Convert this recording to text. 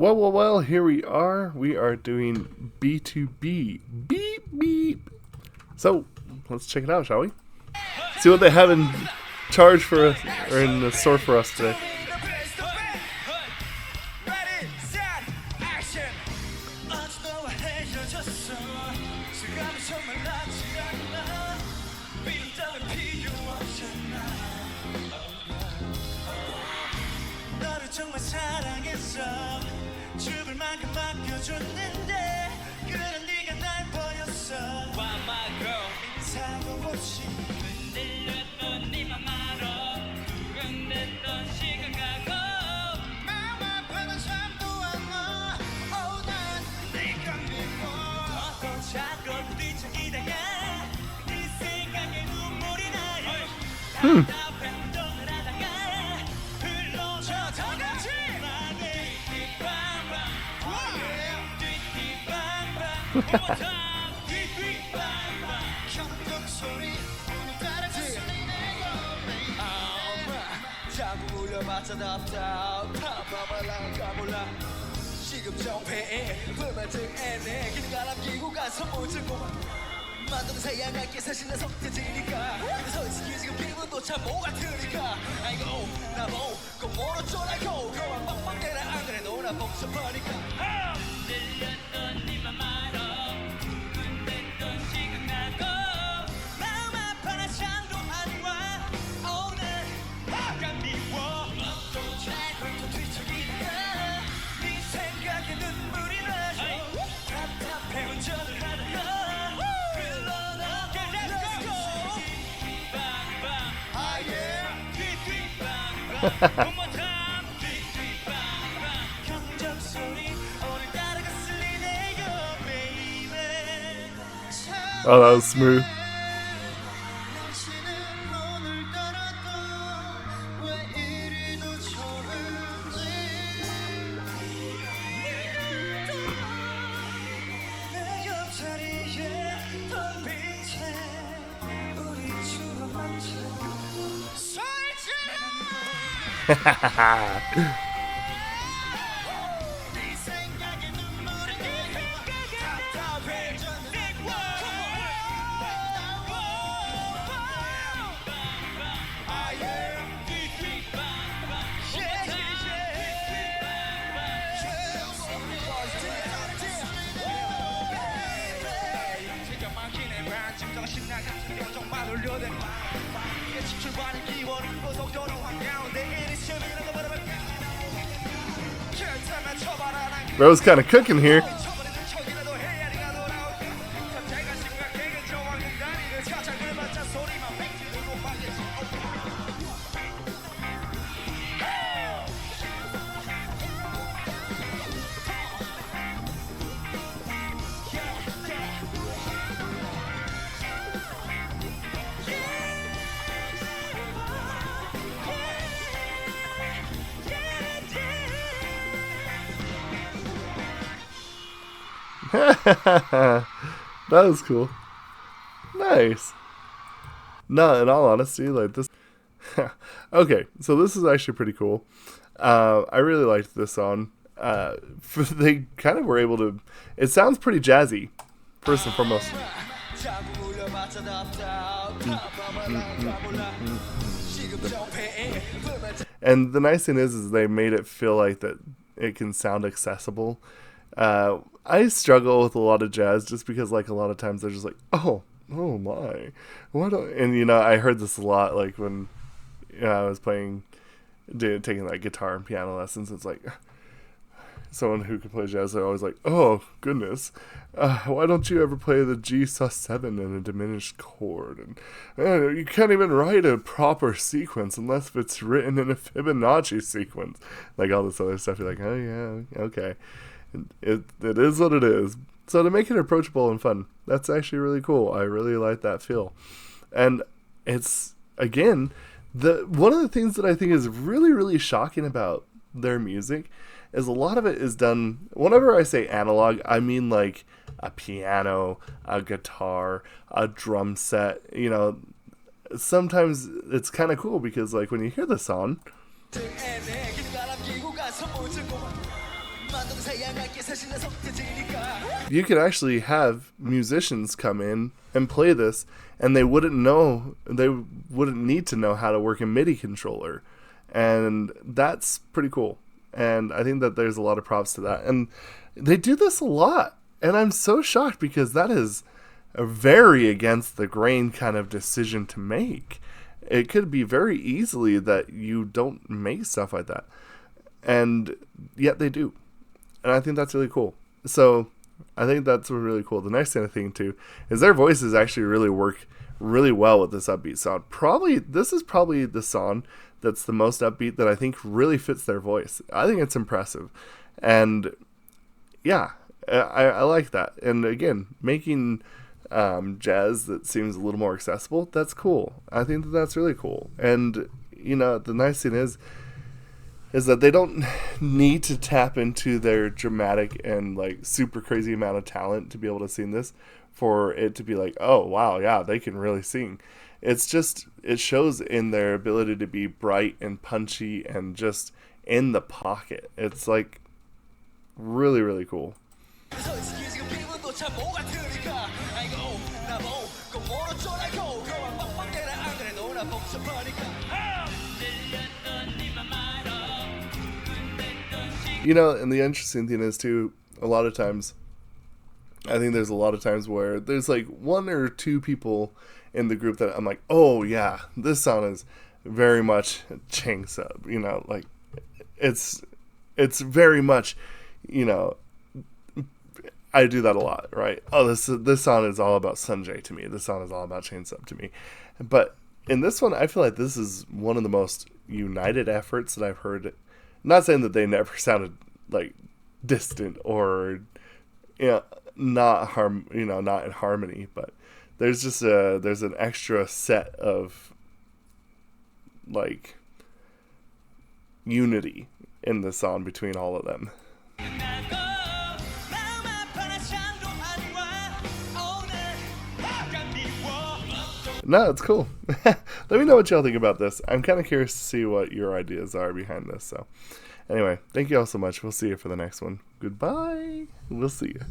Well, here we are. We are doing B2B. Beep, beep. So, let's check it out, shall we? See what they have in charge for us, or in the store for us today. Oh, that was smooth. Bro's kind of cooking here. That was cool. Nice. No, in all honesty, like this. Okay, so this is actually pretty cool. I really liked this song. They kind of were able to. It sounds pretty jazzy, first and foremost. And the nice thing is they made it feel like that it can sound accessible. I struggle with a lot of jazz just because, like, a lot of times they're just like, oh my, what? And I heard this a lot, like when I was taking like guitar and piano lessons. It's like someone who can play jazz, they're always like, oh goodness, why don't you ever play the G sus7 in a diminished chord? And you can't even write a proper sequence unless it's written in a Fibonacci sequence, like all this other stuff. You're like, oh yeah, okay. It is what it is. So to make it approachable and fun, that's actually really cool. I really like that feel. And it's, again, one of the things that I think is really, really shocking about their music is a lot of it is done, whenever I say analog, I mean like a piano, a guitar, a drum set. Sometimes it's kind of cool because, like, when you hear the song, You could actually have musicians come in and play this, and they wouldn't need to know how to work a MIDI controller, and that's pretty cool. And I think that there's a lot of props to that, and they do this a lot, and I'm so shocked because that is a very against the grain kind of decision to make. It could be very easily that you don't make stuff like that, and yet they do, and I think that's really cool. So I think that's really cool. The next kind of thing too is their voices actually really work really well with this upbeat sound. This is probably the song that's the most upbeat that I think really fits their voice. I think it's impressive, and yeah, I like that. And again, making jazz that seems a little more accessible, that's cool. I think that that's really cool. And the nice thing is that they don't need to tap into their dramatic and like super crazy amount of talent to be able to sing this for it to be like, oh wow, yeah, they can really sing. It's just, it shows in their ability to be bright and punchy and just in the pocket. It's like really, really cool. And the interesting thing is too, a lot of times, I think there's a lot of times where there's like one or two people in the group that I'm like, oh yeah, this song is very much Chang Sub, like it's very much, I do that a lot, right? Oh, this song is all about Sanjay to me. This song is all about Chang Sub to me. But in this one, I feel like this is one of the most united efforts that I've heard. Not saying that they never sounded like distant or not in harmony, but there's just there's an extra set of like unity in the song between all of them. No, it's cool. Let me know what y'all think about this. I'm kind of curious to see what your ideas are behind this. So anyway, thank you all so much. We'll see you for the next one. Goodbye. We'll see you.